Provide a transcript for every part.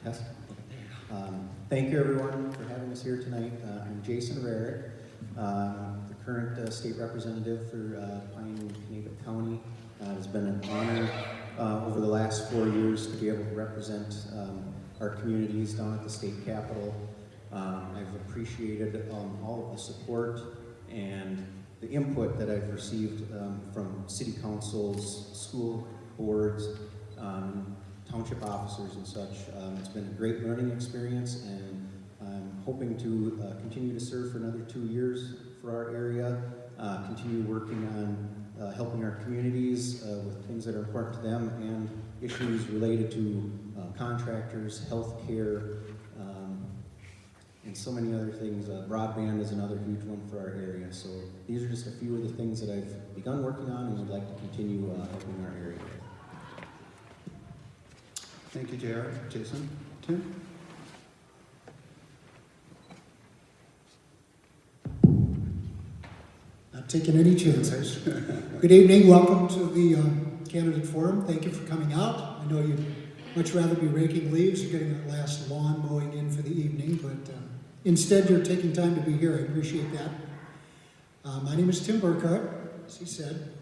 Yes. Thank you, everyone, for having us here tonight. I'm Jason Rarick, the current State Representative for Pine and Kanabec County. It's been an honor over the last 4 years to be able to represent our communities down at the state capitol. I've appreciated all of the support and the input that I've received from city councils, school boards, township officers and such. It's been a great learning experience, and I'm hoping to continue to serve for another 2 years for our area, continue working on helping our communities with things that are important to them and issues related to contractors, health care, and so many other things. Broadband is another huge one for our area. So these are just a few of the things that I've begun working on and would like to continue helping our area. Thank you, Jared. Jason? Tim? Not taking any chances. Good evening. Welcome to the Candidate Forum. Thank you for coming out. I know you'd much rather be raking leaves or getting that last lawn mowing in for the evening, but instead you're taking time to be here. I appreciate that. My name is Tim Burkhardt, as he said.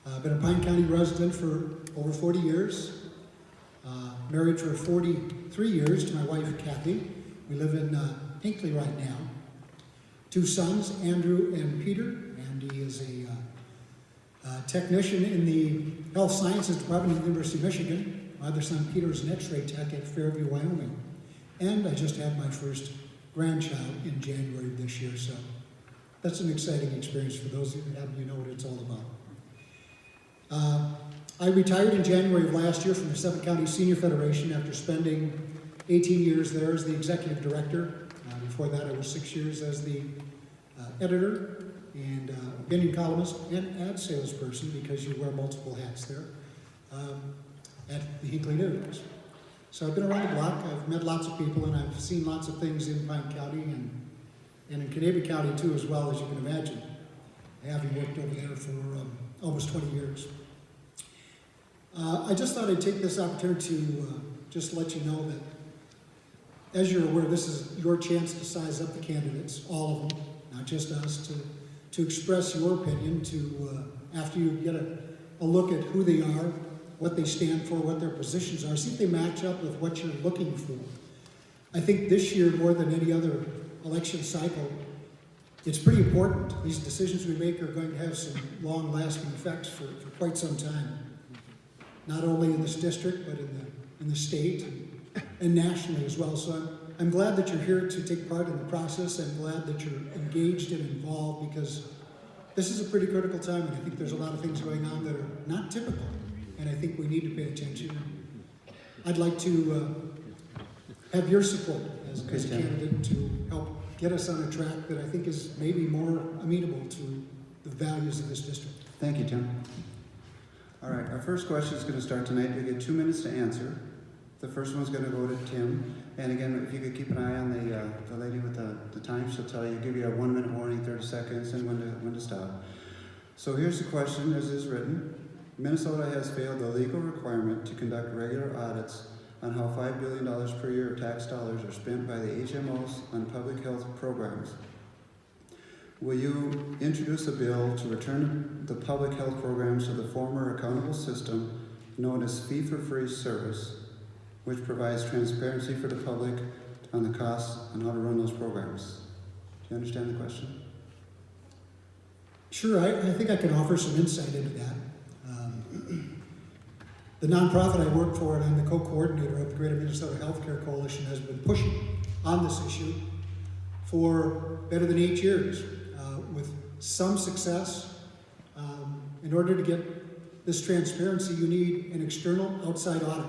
I've been a Pine County resident for over 40 years. Married for 43 years to my wife, Kathy. We live in Hinckley right now. 2 sons, Andrew and Peter. Andy is a technician in the Health Sciences Department of the University of Michigan. My other son, Peter, is an X-ray tech at Fairview, Wyoming. And I just had my first grandchild in January of this year, so that's an exciting experience for those of you know what it's all about. I retired in January of last year from the 7 County Senior Federation after spending 18 years there as the executive director. Before that, I was 6 years as the editor and opinion columnist and ad salesperson, because you wear multiple hats there, at the Hinckley News. So I've been around the block. I've met lots of people, and I've seen lots of things in Pine County and in Kanabec County too, as well, as you can imagine, having worked over there for almost 20 years. I just thought I'd take this opportunity to just let you know that, as you're aware, this is your chance to size up the candidates, all of them, not just us, to express your opinion, after you get a look at who they are, what they stand for, what their positions are, see if they match up with what you're looking for. I think this year, more than any other election cycle, it's pretty important. These decisions we make are going to have some long-lasting effects for quite some time. Not only in this district, but in the state and nationally as well. So I'm glad that you're here to take part in the process. I'm glad that you're engaged and involved, because this is a pretty critical time, and I think there's a lot of things going on that are not typical, and I think we need to pay attention. I'd like to have your support as a candidate to help get us on a track that I think is maybe more amenable to the values of this district. Thank you, Tim. All right, our first question is going to start tonight. You get 2 minutes to answer. The first one's going to go to Tim. And again, if you could keep an eye on the lady with the time, she'll give you a 1 minute warning, 30 seconds, and when to stop. So here's the question as is written. Minnesota has failed the legal requirement to conduct regular audits on how $5 billion per year of tax dollars are spent by the HMOs on public health programs. Will you introduce a bill to return the public health programs to the former accountable system known as fee-for-free service, which provides transparency for the public on the costs and how to run those programs? Do you understand the question? Sure, I think I can offer some insight into that. The nonprofit I work for, and I'm the co-coordinator of the Greater Minnesota Healthcare Coalition, has been pushing on this issue for better than 8 years, with some success. In order to get this transparency, you need an external outside audit,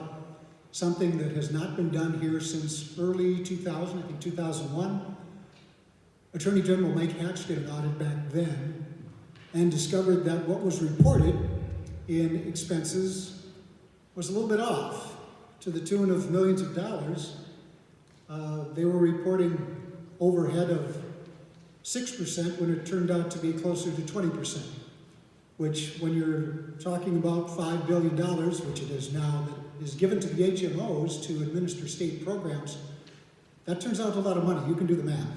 something that has not been done here since early 2000, I think 2001. Attorney General Mike Hatch did an audit back then and discovered that what was reported in expenses was a little bit off, to the tune of millions of dollars. They were reporting overhead of 6% when it turned out to be closer to 20%, which when you're talking about $5 billion, which it is now, that is given to the HMOs to administer state programs, that turns out to a lot of money. You can do the math.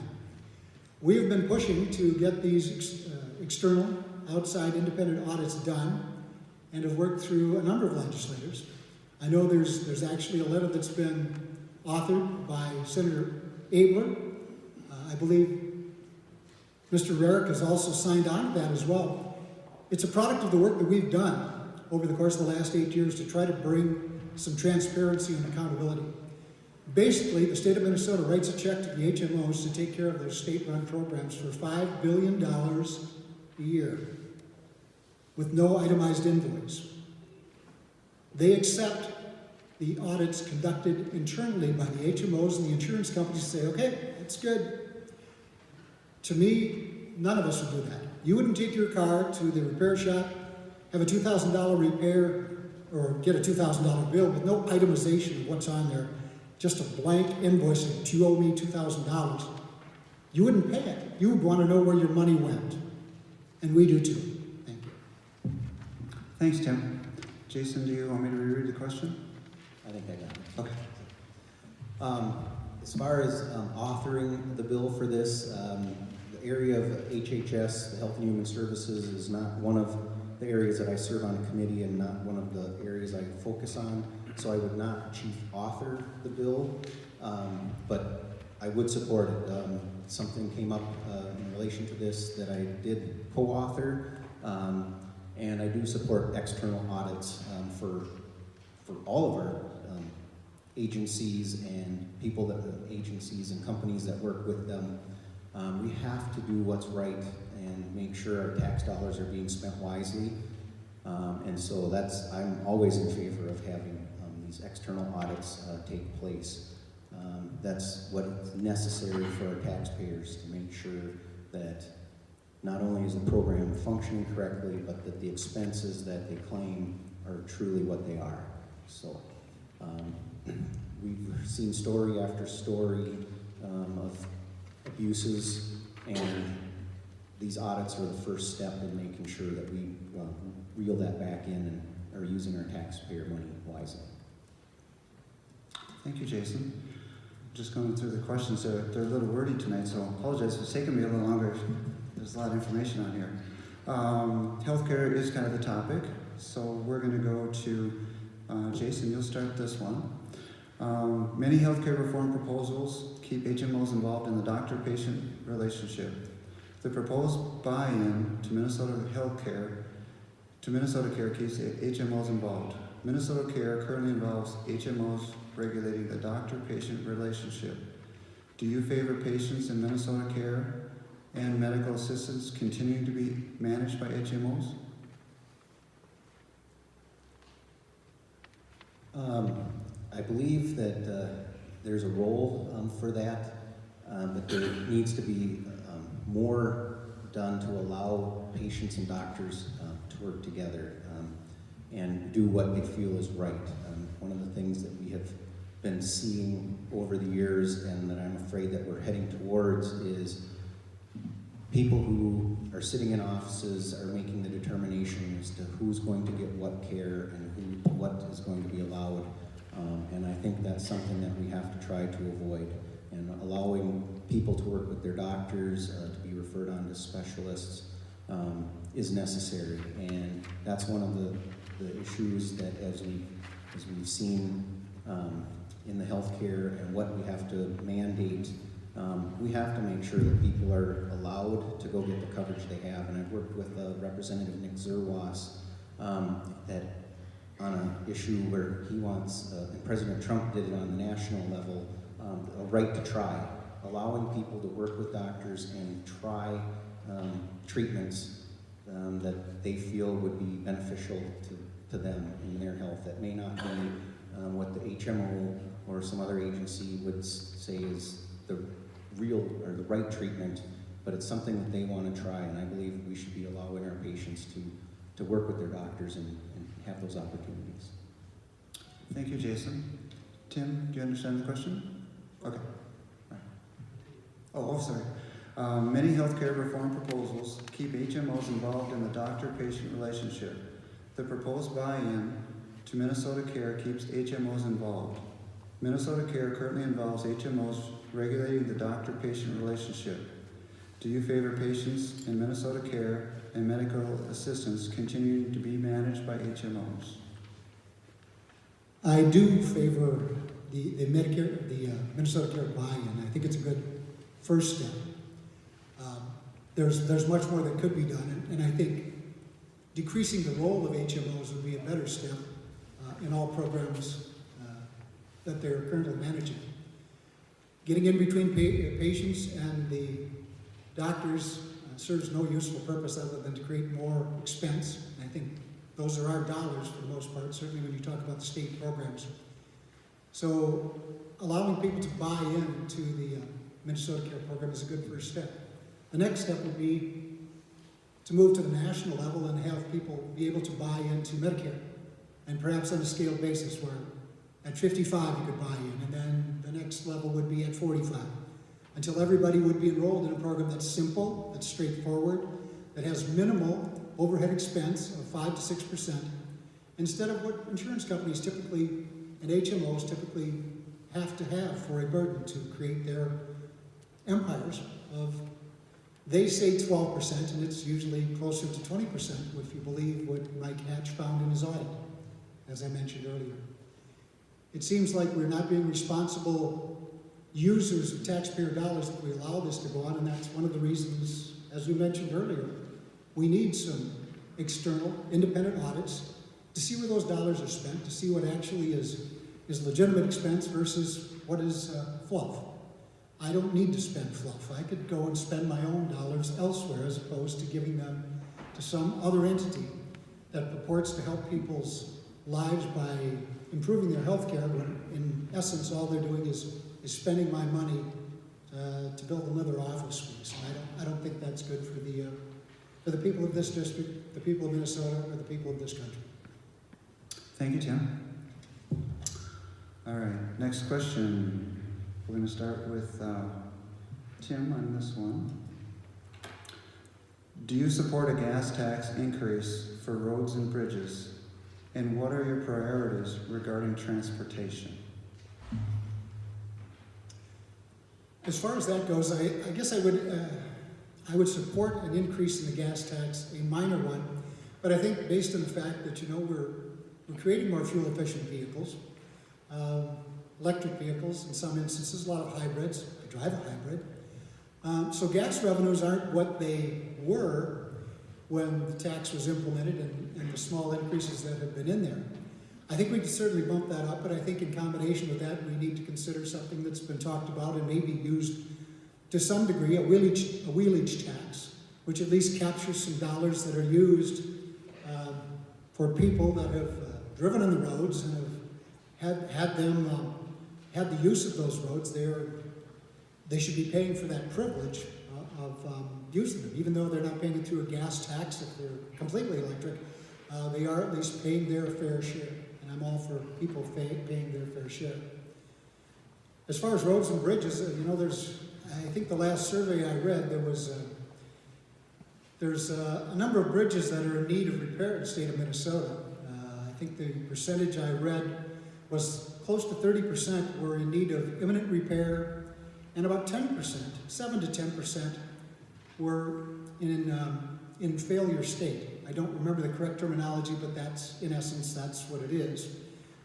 We have been pushing to get these external, outside, independent audits done and have worked through a number of legislators. I know there's actually a letter that's been authored by Senator Abler. I believe Mr. Rarick has also signed on to that as well. It's a product of the work that we've done over the course of the last 8 years to try to bring some transparency and accountability. Basically, the state of Minnesota writes a check to the HMOs to take care of their state-run programs for $5 billion a year with no itemized invoice. They accept the audits conducted internally by the HMOs and the insurance companies say, okay, that's good. To me, none of us would do that. You wouldn't take your car to the repair shop, have a $2,000 repair, or get a $2,000 bill with no itemization of what's on there, just a blank invoice that you owe me $2,000. You wouldn't pay it. You would want to know where your money went. And we do too. Thank you. Thanks, Tim. Jason, do you want me to reread the question? I think I got it. Okay. As far as authoring the bill for this, the area of HHS, the Health and Human Services, is not one of the areas that I serve on a committee and not one of the areas I focus on. So I would not chief author the bill, but I would support it. Something came up in relation to this that I did co-author, and I do support external audits for all of our agencies and agencies and companies that work with them. We have to do what's right and make sure our tax dollars are being spent wisely. And so I'm always in favor of having these external audits take place. That's what is necessary for our taxpayers to make sure that not only is the program functioning correctly, but that the expenses that they claim are truly what they are. So we've seen story after story of abuses, and these audits are the first step in making sure that we reel that back in and are using our taxpayer money wisely. Thank you, Jason. Just going through the questions, they're a little wordy tonight, so I apologize for taking me a little longer. There's a lot of information on here. Healthcare is kind of the topic, so we're going to go to Jason. You'll start this one. Many healthcare reform proposals keep HMOs involved in the doctor-patient relationship. The proposed buy-in to Minnesota Care keeps HMOs involved. Minnesota Care currently involves HMOs regulating the doctor-patient relationship. Do you favor patients in Minnesota Care and medical assistants continuing to be managed by HMOs? I believe that there's a role for that, but there needs to be more done to allow patients and doctors to work together and do what they feel is right. One of the things that we have been seeing over the years and that I'm afraid that we're heading towards is people who are sitting in offices are making the determination as to who's going to get what care and what is going to be allowed. And I think that's something that we have to try to avoid. And allowing people to work with their doctors, to be referred on to specialists, is necessary. And that's one of the issues that as we've seen in the healthcare and what we have to mandate, we have to make sure that people are allowed to go get the coverage they have. And I've worked with Representative Nick Zerwas that on an issue where he wants, and President Trump did it on the national level, a right to try, allowing people to work with doctors and try treatments that they feel would be beneficial to them in their health. That may not be what the HMO or some other agency would say is the real or the right treatment, but it's something that they want to try, and I believe we should be allowing our patients to work with their doctors and have those opportunities. Thank you, Jason. Tim, do you understand the question? Okay. All right. Oh, sorry. Many healthcare reform proposals keep HMOs involved in the doctor-patient relationship. The proposed buy-in to Minnesota Care keeps HMOs involved. Minnesota Care currently involves HMOs regulating the doctor-patient relationship. Do you favor patients in Minnesota Care and medical assistance continuing to be managed by HMOs? I do favor the Medicare, the Minnesota Care buy-in. I think it's a good first step. There's much more that could be done, and I think decreasing the role of HMOs would be a better step in all programs that they're currently managing. Getting in between patients and the doctors serves no useful purpose other than to create more expense. And I think those are our dollars for the most part, certainly when you talk about the state programs. So allowing people to buy into the Minnesota Care program is a good first step. The next step would be to move to the national level and have people be able to buy into Medicare, and perhaps on a scaled basis where at 55 you could buy in, and then the next level would be at 45, until everybody would be enrolled in a program that's simple, that's straightforward, that has minimal overhead expense of 5 to 6%, instead of what insurance companies typically and HMOs typically have to have for a burden to create their empires of, they say 12%, and it's usually closer to 20% if you believe what Mike Hatch found in his audit, as I mentioned earlier. It seems like we're not being responsible users of taxpayer dollars if we allow this to go on, and that's one of the reasons, as we mentioned earlier, we need some external, independent audits to see where those dollars are spent, to see what actually is legitimate expense versus what is fluff. I don't need to spend fluff. I could go and spend my own dollars elsewhere as opposed to giving them to some other entity that purports to help people's lives by improving their health care, when in essence all they're doing is spending my money to build another office space. And I don't think that's good for the people of this district, the people of Minnesota, or the people of this country. Thank you, Tim. All right, next question. We're going to start with Tim on this one. Do you support a gas tax increase for roads and bridges? And what are your priorities regarding transportation? As far as that goes, I guess I would support an increase in the gas tax, a minor one, but I think based on the fact that, we're creating more fuel-efficient vehicles, electric vehicles in some instances, a lot of hybrids. I drive a hybrid. So gas revenues aren't what they were when the tax was implemented and the small increases that have been in there. I think we can certainly bump that up, but I think in combination with that, we need to consider something that's been talked about and maybe used to some degree, a wheelage tax, which at least captures some dollars that are used for people that have driven on the roads and have had the use of those roads. They should be paying for that privilege of using them, even though they're not paying it through a gas tax if they're completely electric. They are at least paying their fair share, and I'm all for people paying their fair share. As far as roads and bridges, I think the last survey I read, there's a number of bridges that are in need of repair in the state of Minnesota. I think the percentage I read was close to 30% were in need of imminent repair, and about 10%, 7 to 10%, were in failure state. I don't remember the correct terminology, but in essence, that's what it is.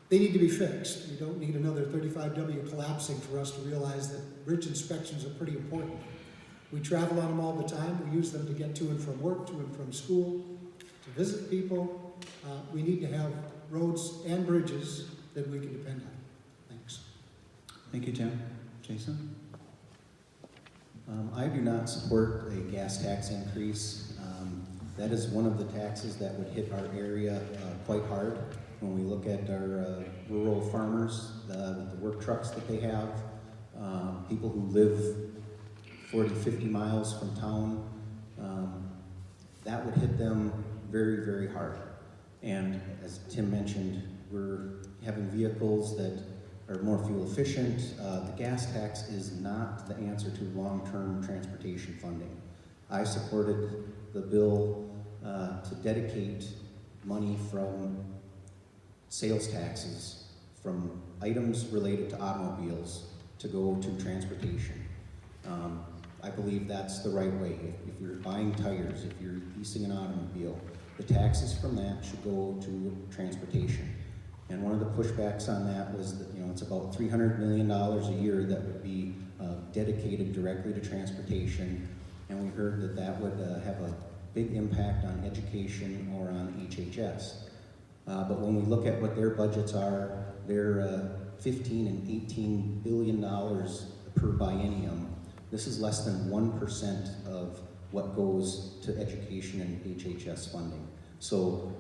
They need to be fixed. We don't need another 35W collapsing for us to realize that bridge inspections are pretty important. We travel on them all the time. We use them to get to and from work, to and from school, to visit people. We need to have roads and bridges that we can depend on. Thanks. Thank you, Tim. Jason? I do not support a gas tax increase. That is one of the taxes that would hit our area quite hard when we look at our rural farmers, the work trucks that they have, people who live 40, 50 miles from town. That would hit them very, very hard. And as Tim mentioned, we're having vehicles that are more fuel efficient. The gas tax is not the answer to long-term transportation funding. I supported the bill to dedicate money from sales taxes from items related to automobiles to go to transportation. I believe that's the right way. If you're buying tires, if you're leasing an automobile, the taxes from that should go to transportation. And one of the pushbacks on that was that, it's about $300 million a year that would be dedicated directly to transportation. And we heard that that would have a big impact on education or on HHS. But when we look at what their budgets are, they're $15 and $18 billion per biennium. This is less than 1% of what goes to education and HHS funding. So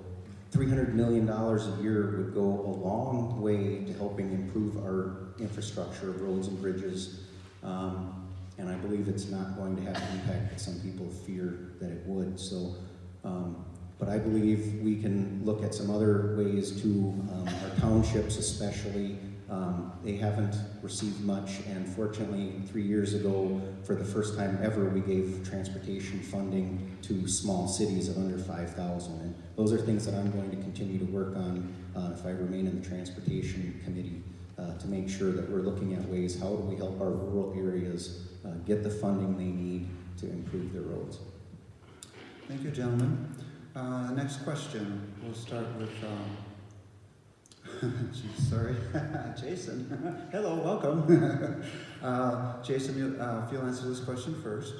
$300 million a year would go a long way to helping improve our infrastructure, roads and bridges. And I believe it's not going to have the impact that some people fear that it would. So, but I believe we can look at some other ways to our townships especially. They haven't received much, and fortunately 3 years ago, for the first time ever, we gave transportation funding to small cities of under 5,000. And those are things that I'm going to continue to work on if I remain in the Transportation Committee, to make sure that we're looking at ways, how do we help our rural areas get the funding they need to improve their roads. Thank you, gentlemen. Next question, we'll start with, Jason. Hello, welcome. Jason, if you'll answer this question first.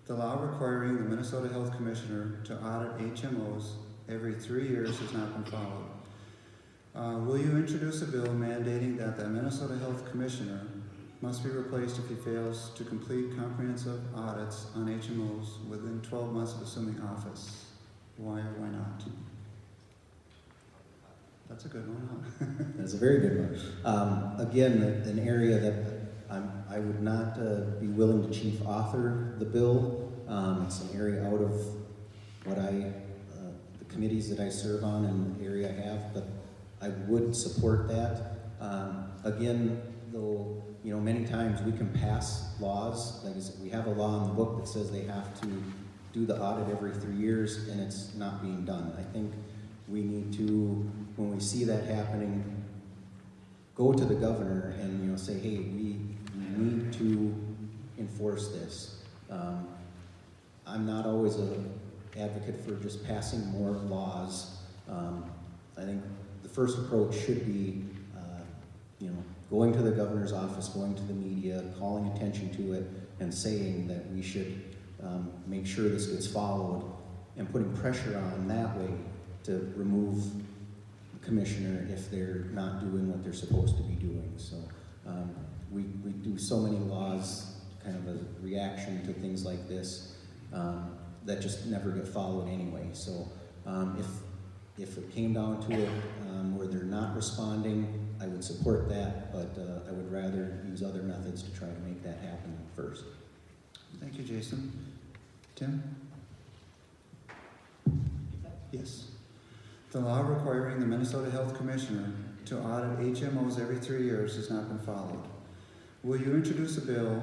The law requiring the Minnesota Health Commissioner to audit HMOs every 3 years has not been followed. Will you introduce a bill mandating that the Minnesota Health Commissioner must be replaced if he fails to complete comprehensive audits on HMOs within 12 months of assuming office? Why or why not? That's a good one, huh? That's a very good one. Again, an area that I would not be willing to chief author the bill. It's an area out of what the committees that I serve on and the area I have, but I would support that. Again, though, many times we can pass laws. Like I said, we have a law in the book that says they have to do the audit every 3 years, and it's not being done. I think we need to, when we see that happening, go to the governor and say, hey, we need to enforce this. I'm not always an advocate for just passing more laws. I think the first approach should be, going to the governor's office, going to the media, calling attention to it, and saying that we should make sure this gets followed, and putting pressure on that way to remove the commissioner if they're not doing what they're supposed to be doing. So we do so many laws, kind of a reaction to things like this, that just never get followed anyway. So if it came down to it where they're not responding, I would support that, but I would rather use other methods to try to make that happen first. Thank you, Jason. Tim? Yes. The law requiring the Minnesota Health Commissioner to audit HMOs every 3 years has not been followed. Will you introduce a bill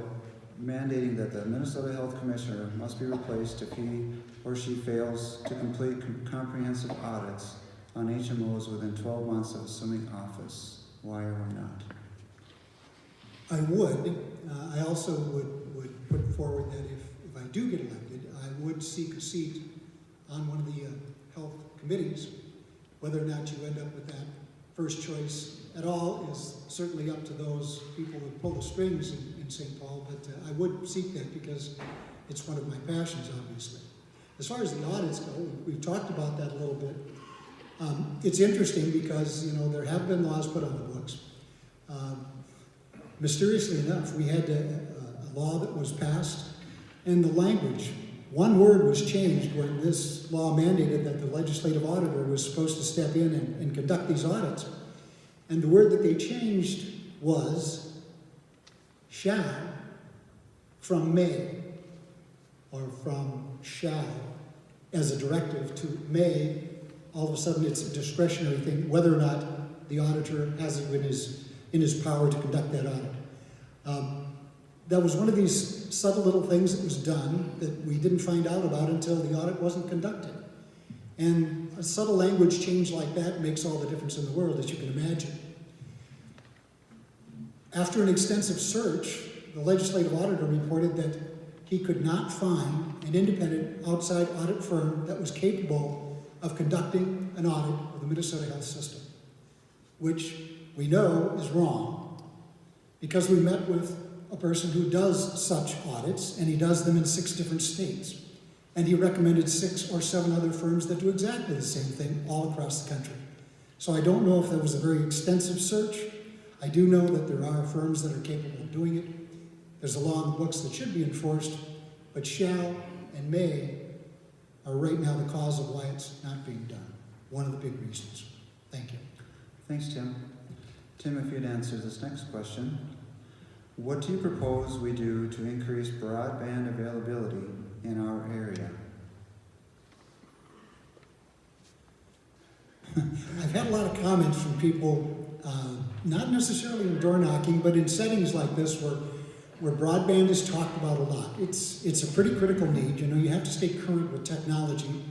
mandating that the Minnesota Health Commissioner must be replaced if he or she fails to complete comprehensive audits on HMOs within 12 months of assuming office? Why or why not? I would. I also would put forward that if I do get elected, I would seek a seat on one of the health committees. Whether or not you end up with that first choice at all is certainly up to those people who pull the strings in St. Paul, but I would seek that because it's one of my passions, obviously. As far as the audits go, we've talked about that a little bit. It's interesting because, there have been laws put on the books. Mysteriously enough, we had a law that was passed, and the language, one word was changed when this law mandated that the legislative auditor was supposed to step in and conduct these audits. And the word that they changed was shall from may, or from shall as a directive to may. All of a sudden it's a discretionary thing, whether or not the auditor has it in his power to conduct that audit. That was one of these subtle little things that was done that we didn't find out about until the audit wasn't conducted. And a subtle language change like that makes all the difference in the world, as you can imagine. After an extensive search, the legislative auditor reported that he could not find an independent outside audit firm that was capable of conducting an audit of the Minnesota health system, which we know is wrong, because we met with a person who does such audits, and he does them in 6 different states. And he recommended 6 or 7 other firms that do exactly the same thing all across the country. So I don't know if that was a very extensive search. I do know that there are firms that are capable of doing it. There's a law in the books that should be enforced, but shall and may are right now the cause of why it's not being done. One of the big reasons. Thank you. Thanks, Tim. Tim, if you'd answer this next question. What do you propose we do to increase broadband availability in our area? I've had a lot of comments from people, not necessarily in door knocking, but in settings like this where broadband is talked about a lot. It's a pretty critical need. You know, you have to stay current with technology.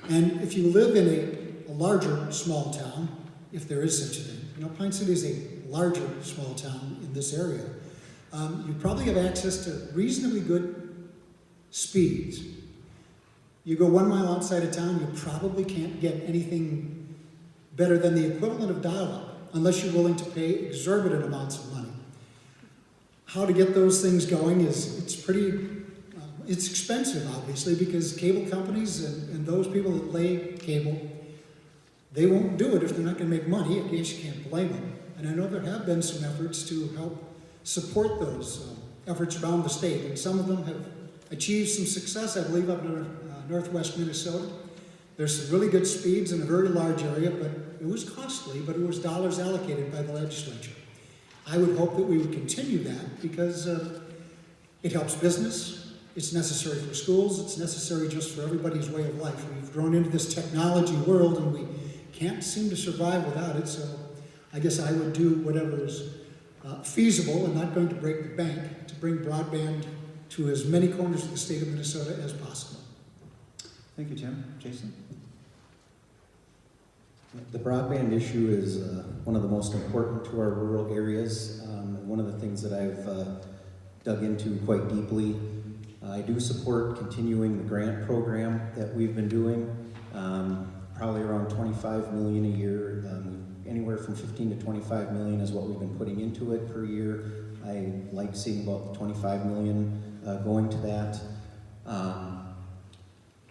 And if you live in a larger small town, if there is such a thing, you know, Pine City is a larger small town in this area, you probably have access to reasonably good speeds. You go 1 mile outside of town, you probably can't get anything better than the equivalent of dial-up, unless you're willing to pay exorbitant amounts of money. How to get those things going it's expensive, obviously, because cable companies and those people that lay cable, they won't do it if they're not going to make money. I guess you can't blame them. And I know there have been some efforts to help support those efforts around the state, and some of them have achieved some success, I believe, up in northwest Minnesota. There's some really good speeds in a very large area, but it was costly, but it was dollars allocated by the legislature. I would hope that we would continue that because it helps business, it's necessary for schools, it's necessary just for everybody's way of life. We've grown into this technology world and we can't seem to survive without it, so I guess I would do whatever is feasible and not going to break the bank to bring broadband to as many corners of the state of Minnesota as possible. Thank you, Tim. Jason? The broadband issue is one of the most important to our rural areas. One of the things that I've dug into quite deeply. I do support continuing the grant program that we've been doing, probably around $25 million a year. Anywhere from 15 to 25 million is what we've been putting into it per year. I like seeing about the 25 million going to that.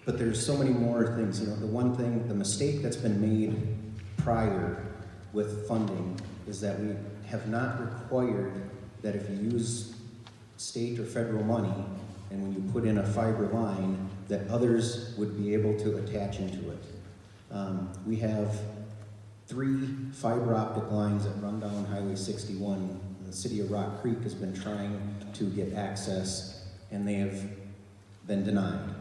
But there's so many more things. You know, the one thing, the mistake that's been made prior with funding is that we have not required that if you use state or federal money and when you put in a fiber line, that others would be able to attach into it. We have 3 fiber optic lines that run down Highway 61. The city of Rock Creek has been trying to get access and they have been denied.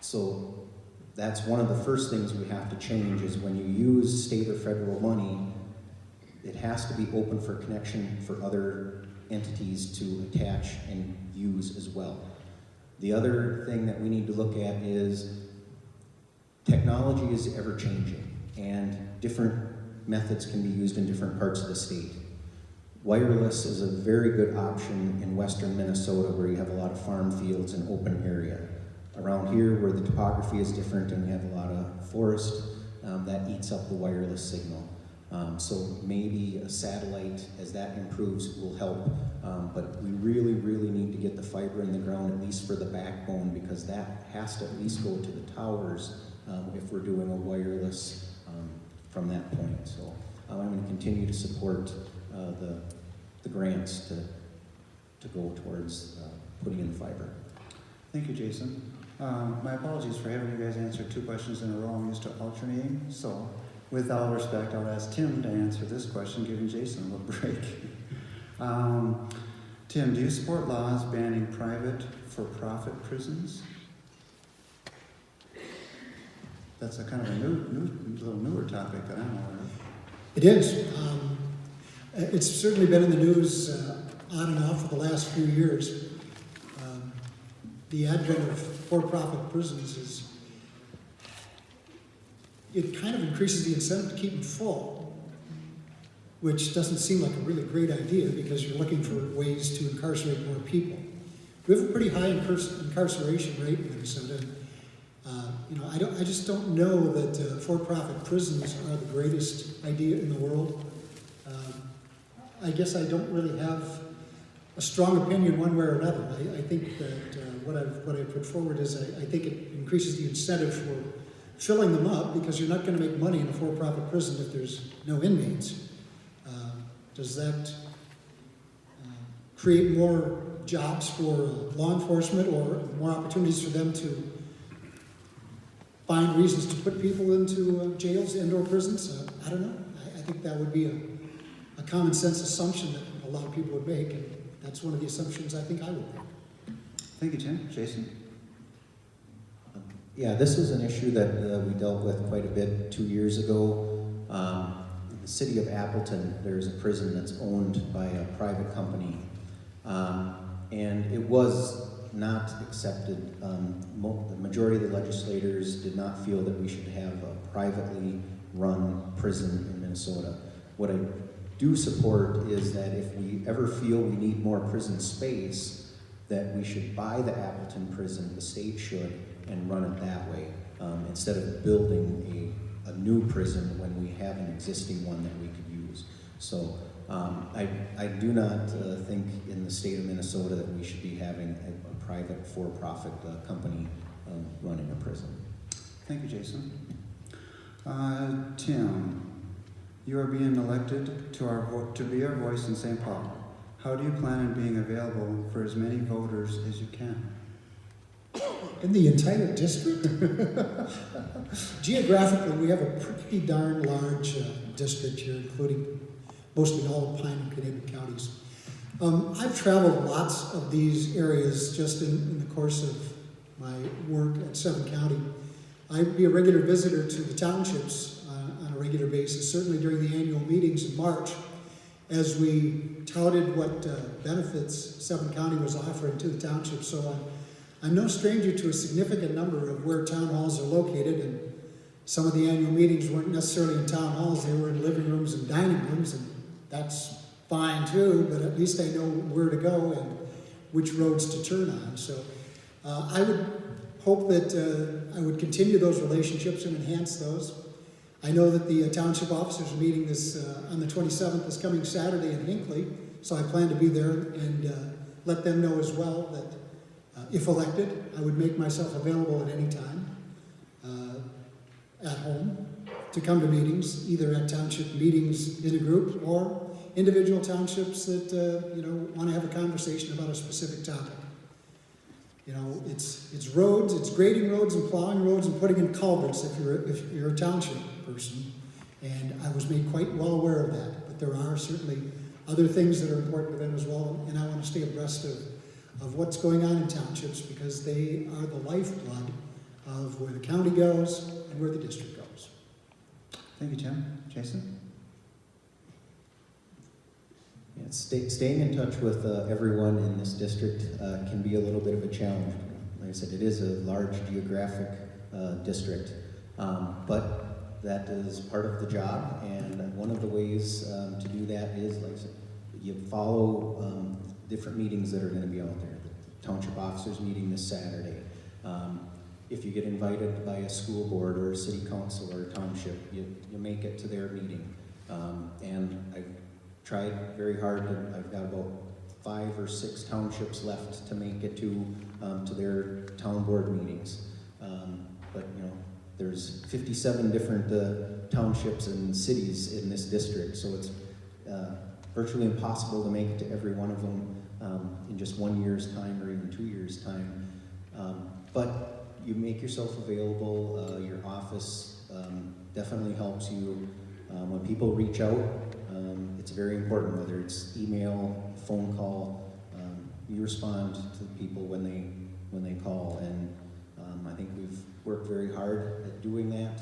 So that's one of the first things we have to change is when you use state or federal money, it has to be open for connection for other entities to attach and use as well. The other thing that we need to look at is technology is ever changing and different methods can be used in different parts of the state. Wireless is a very good option in western Minnesota where you have a lot of farm fields and open area. Around here where the topography is different and we have a lot of forest, that eats up the wireless signal. So maybe a satellite, as that improves, will help. But we really, really need to get the fiber in the ground, at least for the backbone, because that has to at least go to the towers if we're doing a wireless from that point. So I'm going to continue to support the grants to go towards putting in fiber. Thank you, Jason. My apologies for having you guys answer 2 questions in a row. I'm used to alternating. So with all respect, I'll ask Tim to answer this question, giving Jason a little break. Tim, do you support laws banning private for-profit prisons? That's a kind of a little newer topic that I'm aware of. It is. It's certainly been in the news on and off for the last few years. The advent of for-profit prisons it kind of increases the incentive to keep them full, which doesn't seem like a really great idea because you're looking for ways to incarcerate more people. We have a pretty high incarceration rate in Minnesota. I just don't know that for-profit prisons are the greatest idea in the world. I guess I don't really have a strong opinion one way or another. I think that what I put forward is I think it increases the incentive for filling them up because you're not going to make money in a for-profit prison if there's no inmates. Does that create more jobs for law enforcement or more opportunities for them to find reasons to put people into jails, indoor prisons? I don't know. I think that would be a common sense assumption that a lot of people would make, and that's one of the assumptions I think I would make. Thank you, Tim. Jason? Yeah, this is an issue that we dealt with quite a bit 2 years ago. In the city of Appleton, there's a prison that's owned by a private company, and it was not accepted. The majority of the legislators did not feel that we should have a privately run prison in Minnesota. What I do support is that if we ever feel we need more prison space, that we should buy the Appleton prison, the state should, and run it that way, instead of building a new prison when we have an existing one that we could use. So I do not think in the state of Minnesota that we should be having a private for-profit company running a prison. Thank you, Jason. Tim, you are being elected to be our voice in St. Paul. How do you plan on being available for as many voters as you can? In the entire district? Geographically, we have a pretty darn large district here, including mostly all of Pine and Canadian counties. I've traveled lots of these areas just in the course of my work at Seven County. I'd be a regular visitor to the townships on a regular basis, certainly during the annual meetings in March, as we touted what benefits Seven County was offering to the townships. So I'm no stranger to a significant number of where town halls are located, and some of the annual meetings weren't necessarily in town halls, they were in living rooms and dining rooms, and that's fine too, but at least I know where to go and which roads to turn on. So I would hope that I would continue those relationships and enhance those. I know that the township officers are meeting this on the 27th, this coming Saturday in Hinckley, so I plan to be there and let them know as well that if elected, I would make myself available at any time at home to come to meetings, either at township meetings in a group or individual townships that want to have a conversation about a specific topic. It's roads, it's grading roads and plowing roads and putting in culverts if you're a township person. And I was made quite well aware of that. But there are certainly other things that are important to them as well. And I want to stay abreast of what's going on in townships because they are the lifeblood of where the county goes and where the district goes. Thank you, Tim. Jason? Yeah, staying in touch with everyone in this district can be a little bit of a challenge. Like I said, it is a large geographic district, but that is part of the job, and one of the ways to do that is, like I said, you follow different meetings that are going to be out there. The township officers meeting this Saturday. If you get invited by a school board or a city council or a township, you make it to their meeting. And I've tried very hard. I've got about 5 or 6 townships left to make it to their town board meetings. But there's 57 different townships and cities in this district, so it's virtually impossible to make it to every one of them in just 1 year's time or even 2 years' time. But you make yourself available. Your office definitely helps you. When people reach out, it's very important, whether it's email, phone call, you respond to people when they call. And I think we've worked very hard at doing that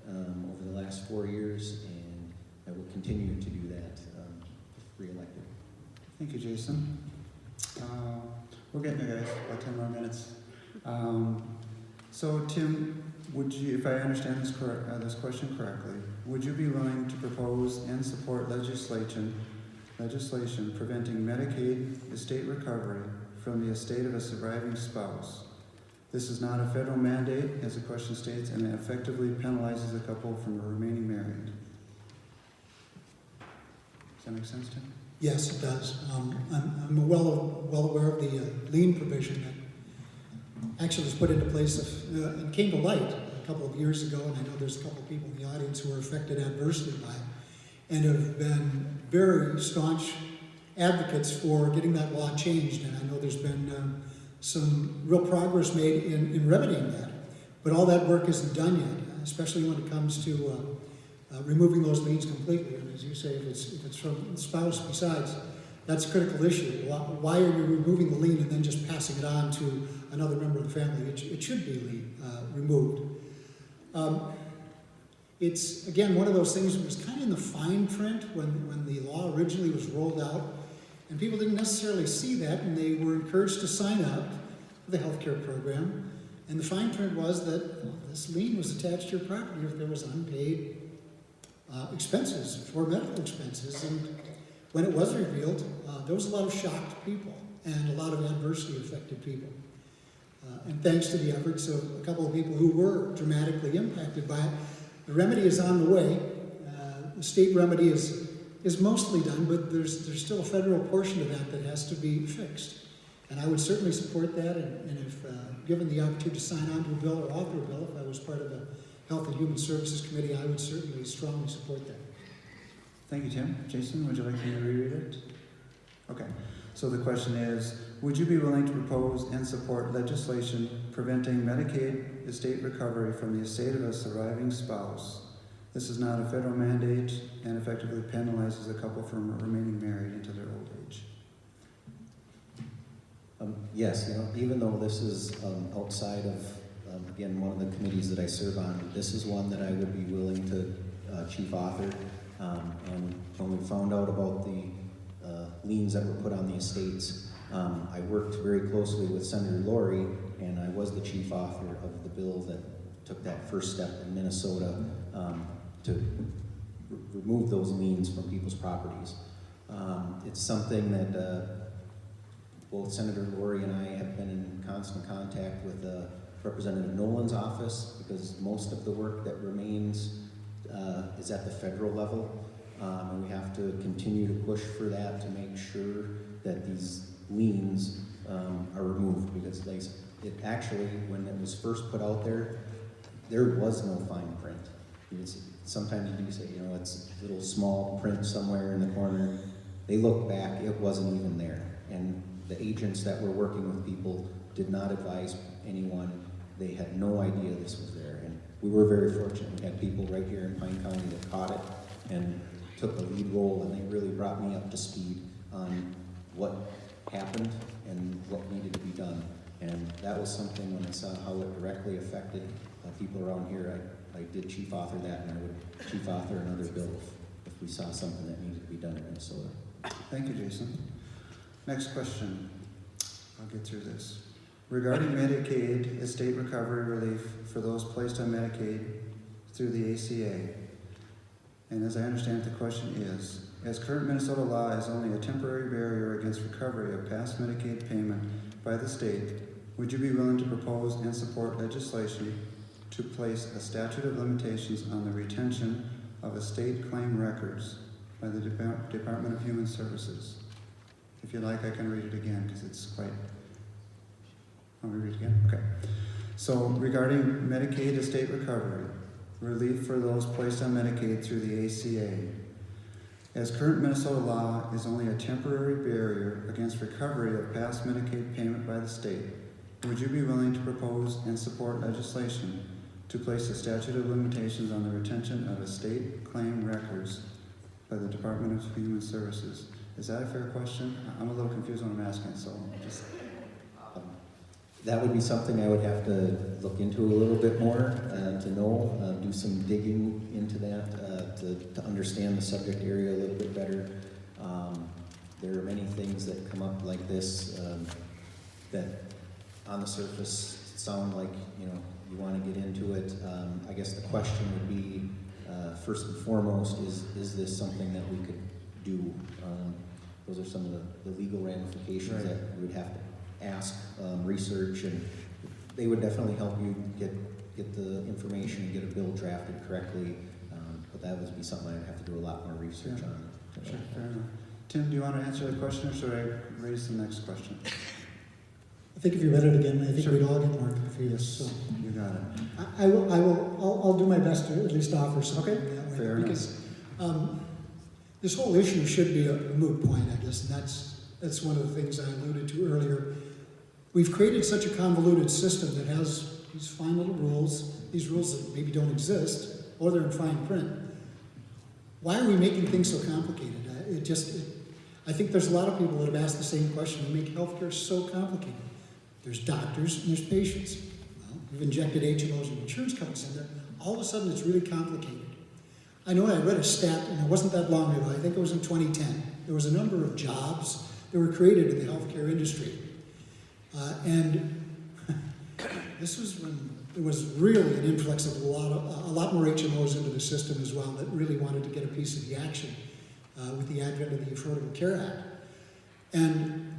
over the last 4 years, and I will continue to do that if re-elected. Thank you, Jason. We're getting there, guys. About 10 more minutes. So, Tim, Would you, if I understand this question correctly, would you be willing to propose and support legislation preventing Medicaid estate recovery from the estate of a surviving spouse? This is not a federal mandate, as the question states, and it effectively penalizes a couple from remaining married. Does that make sense, Tim? Yes, it does. I'm well aware of the lien provision that actually was put into place and came to light a couple of years ago, and I know there's a couple of people in the audience who were affected adversely by it and have been very staunch advocates for getting that law changed, and I know there's been some real progress made in remedying that. But all that work isn't done yet, especially when it comes to removing those liens completely. And as you say, if it's from the spouse besides, that's a critical issue. Why are you removing the lien and then just passing it on to another member of the family? It should be removed. It's, again, one of those things that was kind of in the fine print when the law originally was rolled out, and people didn't necessarily see that, and they were encouraged to sign up for the health care program. And the fine print was that this lien was attached to your property if there was unpaid expenses, for medical expenses. And when it was revealed, there was a lot of shocked people and a lot of adversely affected people. And thanks to the efforts of a couple of people who were dramatically impacted by it, the remedy is on the way. The state remedy is mostly done, but there's still a federal portion of that has to be fixed. And I would certainly support that, and if given the opportunity to sign on to a bill or author a bill, if I was part of the Health and Human Services Committee, I would certainly strongly support that. Thank you, Tim. Jason, would you like me to reread it? Okay. So the question is, would you be willing to propose and support legislation preventing Medicaid estate recovery from the estate of a surviving spouse? This is not a federal mandate and effectively penalizes a couple from remaining married into their old age. Yes, even though this is outside of, again, one of the committees that I serve on, this is one that I would be willing to chief author. And when we found out about the liens that were put on the estates, I worked very closely with Senator Lori, and I was the chief author of the bill that took that first step in Minnesota to remove those liens from people's properties. It's something that both Senator Lori and I have been in constant contact with Representative Nolan's office, because most of the work that remains is at the federal level. And we have to continue to push for that to make sure that these liens are removed, because it actually, when it was first put out there was no fine print. Sometimes you do say, it's a little small print somewhere in the corner. They look back, it wasn't even there. And the agents that were working with people did not advise anyone. They had no idea this was there. And we were very fortunate. We had people right here in Pine County that caught it and took the lead role, and they really brought me up to speed on what happened and what needed to be done. And that was something, when I saw how it directly affected people around here, I did chief author that, and I would chief author another bill if we saw something that needed to be done in Minnesota. Thank you, Jason. Next question. I'll get through this. Regarding Medicaid estate recovery relief for those placed on Medicaid through the ACA, and as I understand it, the question is, as current Minnesota law is only a temporary barrier against recovery of past Medicaid payment by the state, would you be willing to propose and support legislation to place a statute of limitations on the retention of estate claim records by the Department of Human Services? If you like, I can read it again, because it's quite... Want me to read it again? Okay. So, regarding Medicaid estate recovery, relief for those placed on Medicaid through the ACA, as current Minnesota law is only a temporary barrier against recovery of past Medicaid payment by the state, would you be willing to propose and support legislation to place a statute of limitations on the retention of estate claim records by the Department of Human Services? Is that a fair question? I'm a little confused when I'm asking, so just... That would be something I would have to look into a little bit more to know, do some digging into that to understand the subject area a little bit better. There are many things that come up like this that on the surface sound like, you know, you want to get into it. I guess the question would be, first and foremost, is this something that we could do? Those are some of the legal ramifications Right. that we would have to ask, research, and they would definitely help you get the information and get a bill drafted correctly. But that would be something I'd have to do a lot more research Yeah. on. Sure, fair enough. Tim, do you want to answer the question, or should I raise the next question? I think if you read it again, I think Sure. we'd all get more confused, so. You got it. I'll do my best to at least offer something Okay, that way. fair enough. Because this whole issue should be a moot point, I guess, and that's one of the things I alluded to earlier. We've created such a convoluted system that has these fine little rules, these rules that maybe don't exist, or they're in fine print. Why are we making things so complicated? I think there's a lot of people that have asked the same question. We make healthcare so complicated. There's doctors and there's patients. Well, we've injected HMOs and insurance companies in there. All of a sudden, it's really complicated. I know I read a stat, and it wasn't that long ago. I think it was in 2010. There was a number of jobs that were created in the healthcare industry. And this was when there was really an influx of a lot more HMOs into the system as well that really wanted to get a piece of the action with the advent of the Affordable Care Act. And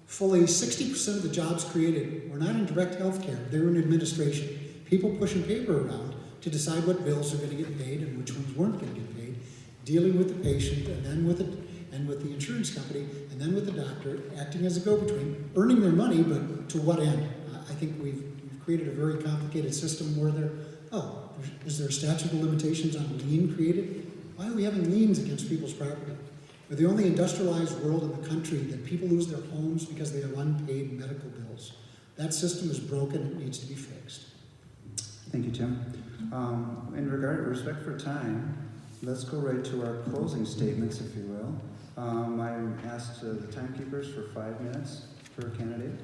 fully 60% of the jobs created were not in direct health care, they were in administration. People pushing paper around to decide what bills are going to get paid and which ones weren't going to get paid, dealing with the patient and then with the insurance company and then with the doctor, acting as a go-between, earning their money, but to what end? I think we've created a very complicated system where is there a statute of limitations on lien created? Why are we having liens against people's property? We're the only industrialized world in the country that people lose their homes because they have unpaid medical bills. That system is broken, it needs to be fixed. Thank you, Tim. In respect for time, let's go right to our closing statements, if you will. I asked the timekeepers for 5 minutes per candidate.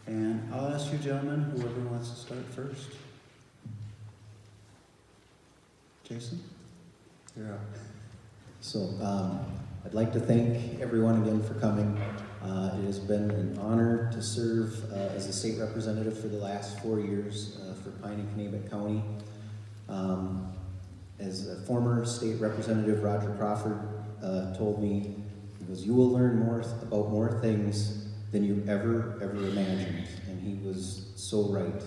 And I'll ask you gentlemen, whoever wants to start first. Jason, you're up. So I'd like to thank everyone again for coming. It has been an honor to serve as a state representative for the last 4 years for Pine and Kanabec County. As a former state representative, Roger Crawford told me, he goes, "You will learn about more things than you ever imagined." And he was so right.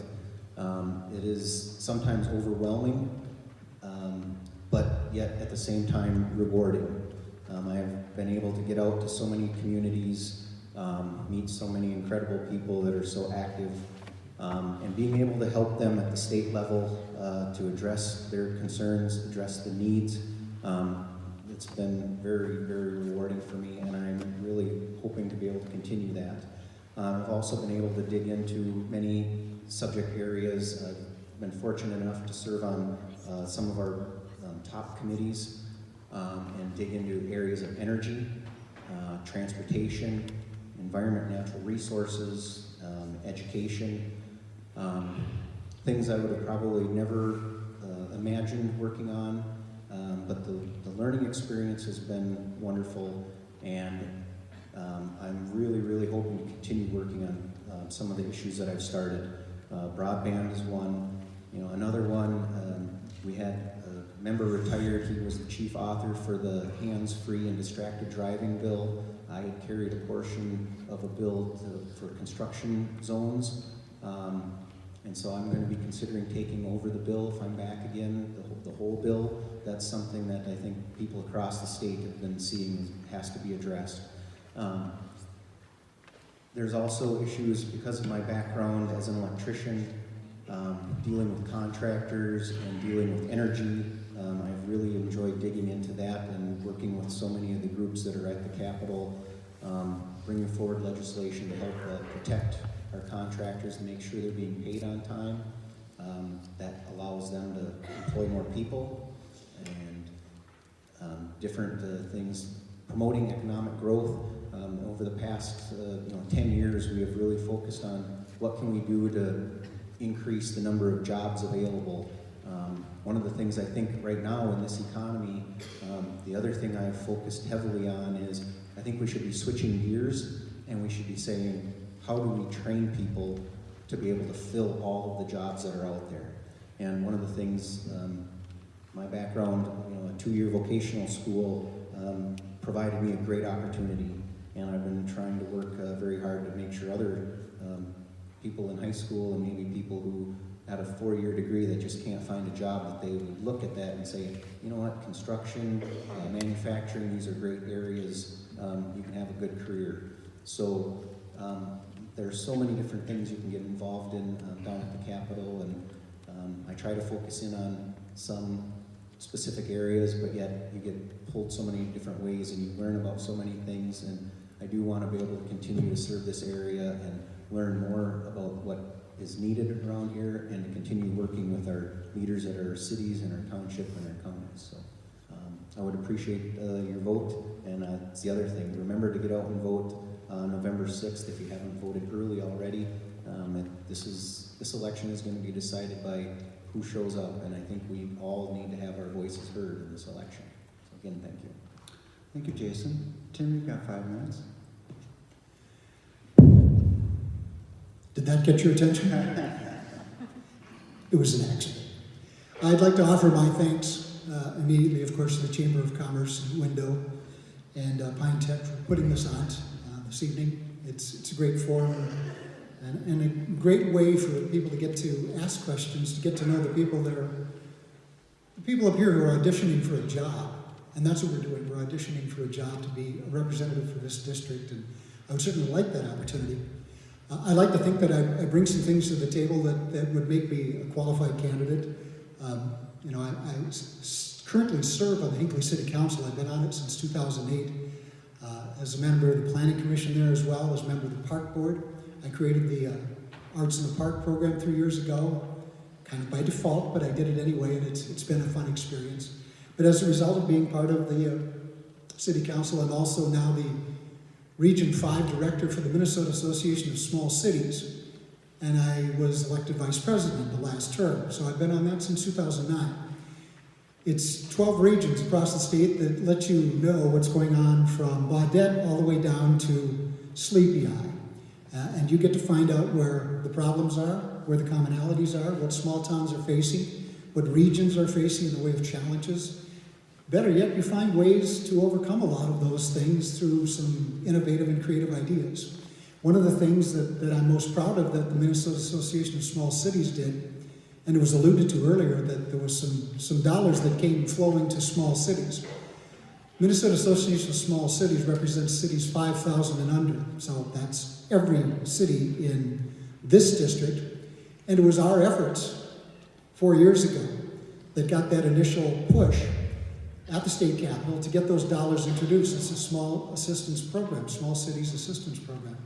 It is sometimes overwhelming, but yet at the same time rewarding. I have been able to get out to so many communities, meet so many incredible people that are so active, and being able to help them at the state level to address their concerns, address the needs. It's been very rewarding for me, and I'm really hoping to be able to continue that. I've also been able to dig into many subject areas. I've been fortunate enough to serve on some of our top committees and dig into areas of energy, transportation, environment, natural resources, education, things I would have probably never imagined working on, but the learning experience has been wonderful, and I'm really hoping to continue working on some of the issues that I've started. Broadband is one. Another one, we had a member retired. He was the chief author for the hands-free and distracted driving bill. I had carried a portion of a bill for construction zones. And so I'm going to be considering taking over the bill if I'm back again, the whole bill. That's something that I think people across the state have been seeing has to be addressed. There's also issues because of my background as an electrician, dealing with contractors and dealing with energy. I've really enjoyed digging into that and working with so many of the groups that are at the Capitol, bringing forward legislation to help protect our contractors and make sure they're being paid on time. That allows them to employ more people and different things, promoting economic growth. Over the past 10 years, we have really focused on what can we do to increase the number of jobs available. One of the things I think right now in this economy, the other thing I've focused heavily on is I think we should be switching gears and we should be saying, how do we train people to be able to fill all of the jobs that are out there. And one of the things, my background, a 2-year vocational school provided me a great opportunity, and I've been trying to work very hard to make sure other people in high school and maybe people who had a 4-year degree that just can't find a job, that they would look at that and say, you know what, construction, manufacturing, these are great areas, you can have a good career. So there's so many different things you can get involved in down at the Capitol, and I try to focus in on some specific areas, but yet you get pulled so many different ways and you learn about so many things, and I do want to be able to continue to serve this area and learn more about what is needed around here and to continue working with our leaders at our cities and our township and our counties. So I would appreciate your vote, and it's the other thing. Remember to get out and vote November 6th if you haven't voted early already. This election is going to be decided by who shows up, and I think we all need to have our voices heard in this election. So again, thank you. Thank you, Jason. Tim, you've got 5 minutes. Did that get your attention? It was an accident. I'd like to offer my thanks immediately, of course, to the Chamber of Commerce, Window, and Pine Tech for putting this on this evening. It's a great forum and a great way for people to get to ask questions, to get to know the people up here who are auditioning for a job. And that's what we're doing. We're auditioning for a job to be a representative for this district, and I would certainly like that opportunity. I like to think that I bring some things to the table that would make me a qualified candidate. I currently serve on the Hinckley City Council. I've been on it since 2008. As a member of the Planning Commission there, as well as a member of the Park Board. I created the Arts in the Park program 3 years ago, kind of by default, but I did it anyway, and it's been a fun experience. But as a result of being part of the City Council, and also now the Region 5 Director for the Minnesota Association of Small Cities, and I was elected Vice President the last term, so I've been on that since 2009. It's 12 regions across the state that let you know what's going on from Baudette all the way down to Sleepy Eye. And you get to find out where the problems are, where the commonalities are, what small towns are facing, what regions are facing in the way of challenges. Better yet, you find ways to overcome a lot of those things through some innovative and creative ideas. One of the things that I'm most proud of that the Minnesota Association of Small Cities did, and it was alluded to earlier that there was some dollars that came flowing to small cities. Minnesota Association of Small Cities represents cities 5,000 and under, so that's every city in this district. And it was our efforts 4 years ago that got that initial push at the state capitol to get those dollars introduced. It's a small assistance program, small cities assistance program.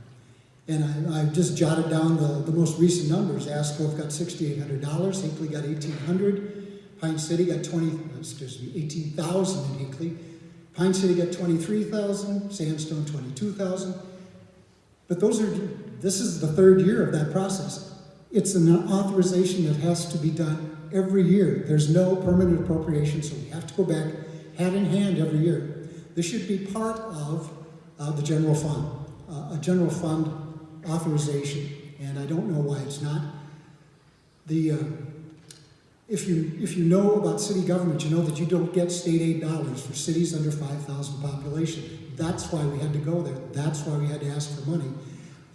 And I just jotted down the most recent numbers. Ascroft got $6,800, Hinckley got $1,800, Pine City got $18,000 in Hinckley, Pine City got $23,000, Sandstone $22,000. But this is the 3rd year of that process. It's an authorization that has to be done every year. There's no permanent appropriation, so we have to go back hand in hand every year. This should be part of the general fund, a general fund authorization, and I don't know why it's not. If you know about city government, you know that you don't get state aid dollars for cities under 5,000 population. That's why we had to go there. That's why we had to ask for money.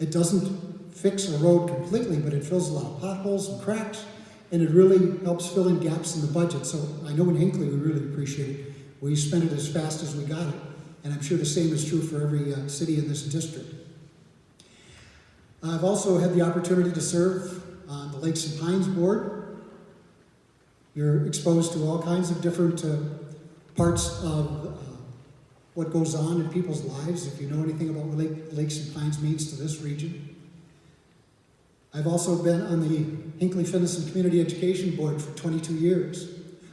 It doesn't fix a road completely, but it fills a lot of potholes and cracks, and it really helps fill in gaps in the budget. So I know in Hinckley we really appreciate it. We spent it as fast as we got it, and I'm sure the same is true for every city in this district. I've also had the opportunity to serve on the Lakes and Pines Board. You're exposed to all kinds of different parts of what goes on in people's lives, if you know anything about what Lakes and Pines means to this region. I've also been on the Hinckley Fitness and Community Education Board for 22 years.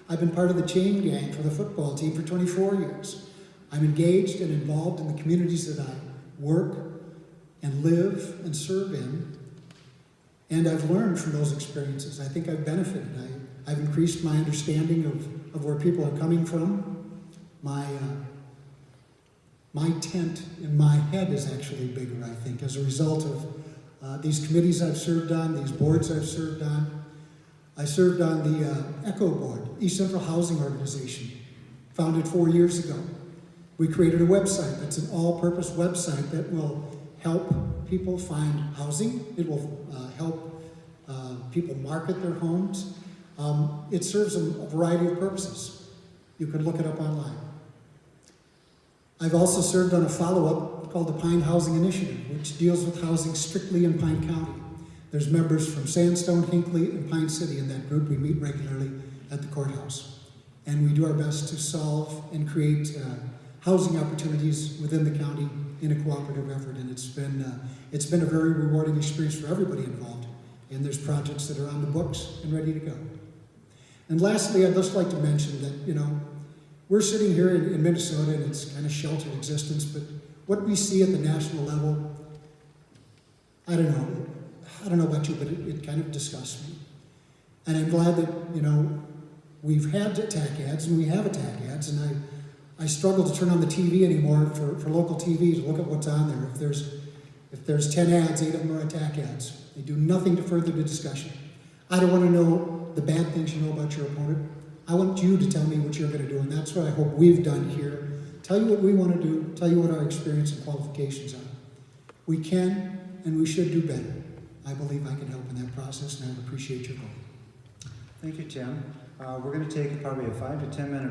I've been part of the chain gang for the football team for 24 years. I'm engaged and involved in the communities that I work and live and serve in, and I've learned from those experiences. I think I've benefited. I've increased my understanding of where people are coming from. My tent in my head is actually bigger, I think, as a result these committees I've served on, these boards I've served on. I served on the ECHO Board, East Central Housing Organization, founded 4 years ago. We created a website that's an all-purpose website that will help people find housing. It will help people market their homes. It serves a variety of purposes. You can look it up online. I've also served on a follow-up called the Pine Housing Initiative, which deals with housing strictly in Pine County. There's members from Sandstone, Hinckley, and Pine City in that group. We meet regularly at the courthouse. And we do our best to solve and create housing opportunities within the county in a cooperative effort. And it's been a very rewarding experience for everybody involved. And there's projects that are on the books and ready to go. And lastly, I'd just like to mention that, we're sitting here in Minnesota and it's kind of sheltered existence, but what we see at the national level, I don't know about you, but it kind of disgusts me. And I'm glad that, we've had attack ads and we have attack ads, and I struggle to turn on the TV anymore for local TV to look at what's on there. If there's 10 ads, 8 of them are attack ads. They do nothing to further the discussion. I don't want to know the bad things you know about your opponent. I want you to tell me what you're going to do, and that's what I hope we've done here. Tell you what we want to do, tell you what our experience and qualifications are. We can and we should do better. I believe I can help in that process, and I appreciate your vote. Thank you, Tim. We're going to take probably a 5 to 10 minute